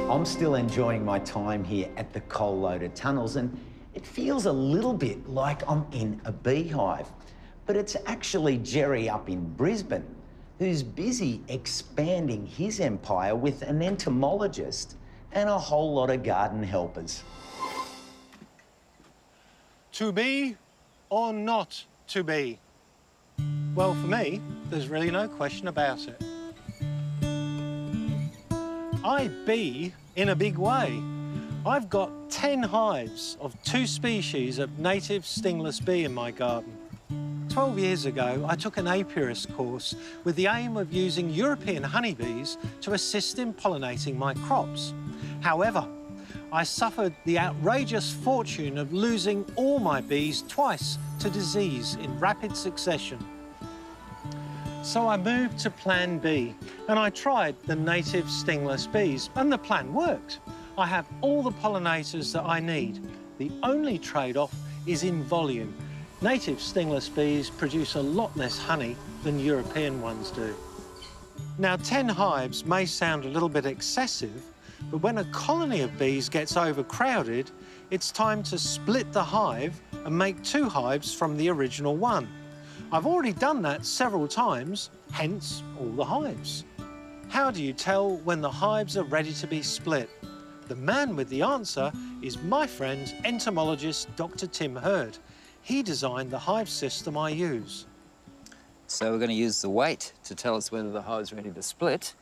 I'm still enjoying my time here at the Coal Loader Tunnels, and it feels a little bit like I'm in a beehive. But it's actually Jerry up in Brisbane who's busy expanding his empire with an entomologist and a whole lot of garden helpers. To be or not to be? Well, for me, there's really no question about it. I bee in a big way. I've got 10 hives of 2 species of native stingless bee in my garden. 12 years ago, I took an apiarist course with the aim of using European honeybees to assist in pollinating my crops. However, I suffered the outrageous fortune of losing all my bees twice to disease in rapid succession. So I moved to Plan B, and I tried the native stingless bees, and the plan worked. I have all the pollinators that I need. The only trade-off is in volume. Native stingless bees produce a lot less honey than European ones do. Now, 10 hives may sound a little bit excessive, but when a colony of bees gets overcrowded, it's time to split the hive and make 2 hives from the original one. I've already done that several times, hence all the hives. How do you tell when the hives are ready to be split? The man with the answer is my friend, entomologist Dr. Tim Hurd. He designed the hive system I use. So we're going to use the weight to tell us whether the hive's ready to split.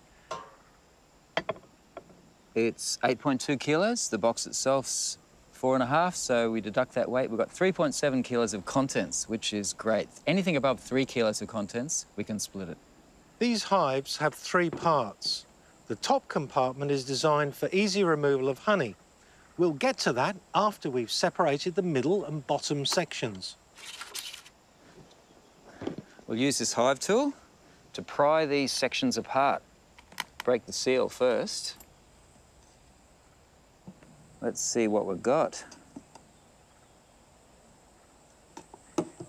It's 8.2 kilos. The box itself's 4.5, so we deduct that weight. We've got 3.7 kilos of contents, which is great. Anything above 3 kilos of contents, we can split it. These hives have 3 parts. The top compartment is designed for easy removal of honey. We'll get to that after we've separated the middle and bottom sections. We'll use this hive tool to pry these sections apart. Break the seal first. Let's see what we've got.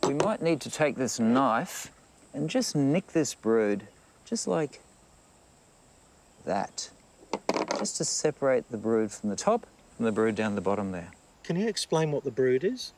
We might need to take this knife and just nick this brood, just like that. Just to separate the brood from the top and the brood down the bottom there. Can you explain what the brood is?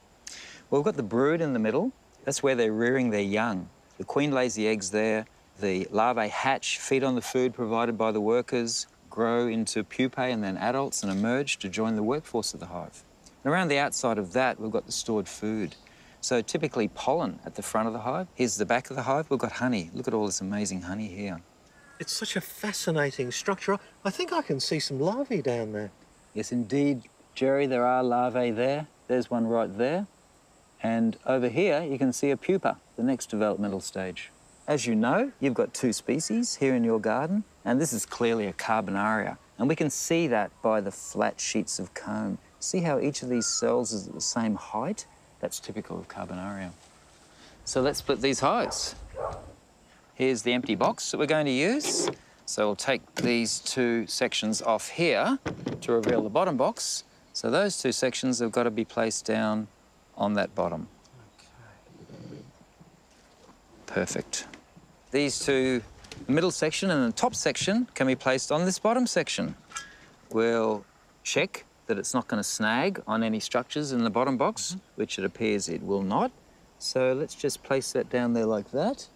Well, we've got the brood in the middle. That's where they're rearing their young. The queen lays the eggs there. The larvae hatch, feed on the food provided by the workers, grow into pupae and then adults and emerge to join the workforce of the hive. And around the outside of that, we've got the stored food. So typically pollen at the front of the hive. Here's the back of the hive. We've got honey. Look at all this amazing honey here. It's such a fascinating structure. I think I can see some larvae down there. Yes, indeed, Jerry, there are larvae there. There's one right there. And over here, you can see a pupa, the next developmental stage. As you know, you've got 2 species here in your garden, and this is clearly a Carbonaria. And we can see that by the flat sheets of comb. See how each of these cells is at the same height? That's typical of Carbonaria. So let's split these hives. Here's the empty box that we're going to use. So we'll take these 2 sections off here to reveal the bottom box. So those 2 sections have got to be placed down on that bottom. Okay. Perfect. These 2, the middle section and the top section, can be placed on this bottom section. We'll check that it's not going to snag on any structures in the bottom box, which it appears it will not. So let's just place that down there like that.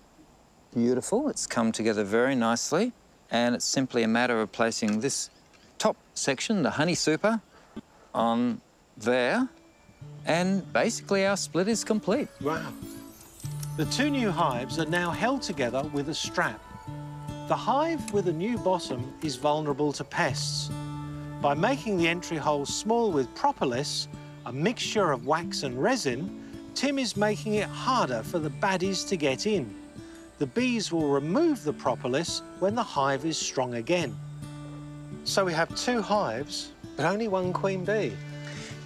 Beautiful. It's come together very nicely. And it's simply a matter of placing this top section, the honey super, on there. And basically our split is complete. Wow. The 2 new hives are now held together with a strap. The hive with a new bottom is vulnerable to pests. By making the entry hole small with propolis, a mixture of wax and resin, Tim is making it harder for the baddies to get in. The bees will remove the propolis when the hive is strong again. So we have 2 hives, but only 1 queen bee.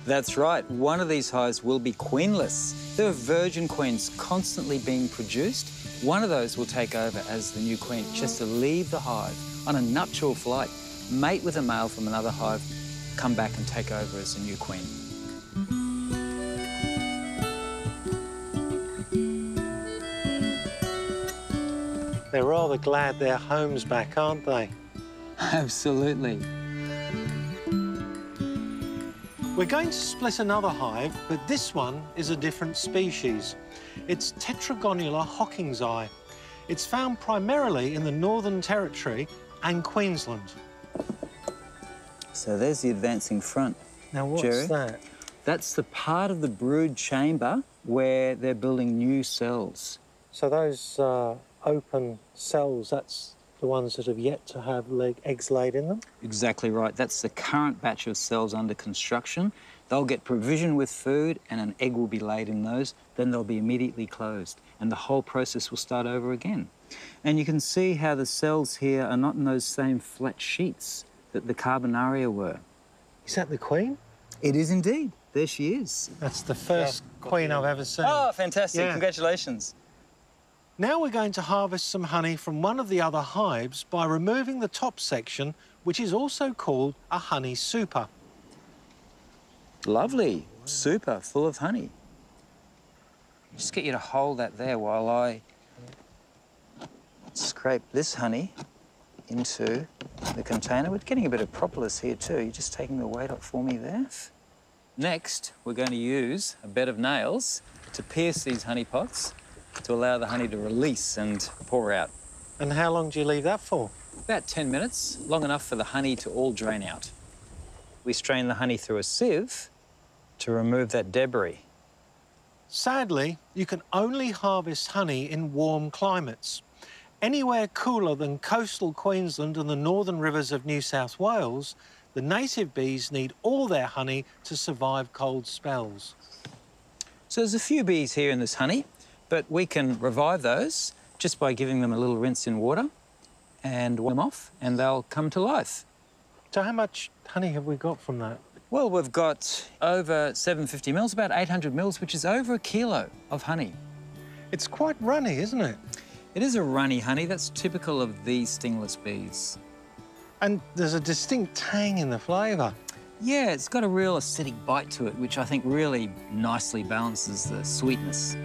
That's right. One of these hives will be queenless. There are virgin queens constantly being produced. One of those will take over as the new queen, just to leave the hive on a nuptial flight, mate with a male from another hive, come back and take over as the new queen. They're rather glad their home's back, aren't they? Absolutely. We're going to split another hive, but this one is a different species. It's Tetragonula hawkingsi. It's found primarily in the Northern Territory and Queensland. So there's the advancing front. Now, what's Jerry? that? That's the part of the brood chamber where they're building new cells. So those open cells, that's the ones that have yet to have eggs laid in them? Exactly right. That's the current batch of cells under construction. They'll get provision with food and an egg will be laid in those. Then they'll be immediately closed and the whole process will start over again. And you can see how the cells here are not in those same flat sheets that the Carbonaria were. Is that the queen? It is indeed. There she is. That's the first queen I've ever seen. Oh, fantastic. Yeah. Congratulations. Now we're going to harvest some honey from one of the other hives by removing the top section, which is also called a honey super. Lovely. Super, full of honey. Just get you to hold that there while I scrape this honey into the container. We're getting a bit of propolis here too. You're just taking the weight off for me there. Next, we're going to use a bed of nails to pierce these honey pots to allow the honey to release and pour out. And how long do you leave that for? About 10 minutes, long enough for the honey to all drain out. We strain the honey through a sieve to remove that debris. Sadly, you can only harvest honey in warm climates. Anywhere cooler than coastal Queensland and the northern rivers of New South Wales, the native bees need all their honey to survive cold spells. So there's a few bees here in this honey, but we can revive those just by giving them a little rinse in water and warm them off, and they'll come to life. So how much honey have we got from that? Well, we've got over 750 mils, about 800 mils, which is over a kilo of honey. It's quite runny, isn't it? It is a runny honey. That's typical of these stingless bees. And there's a distinct tang in the flavour. Yeah, it's got a real acidic bite to it, which I think really nicely balances the sweetness.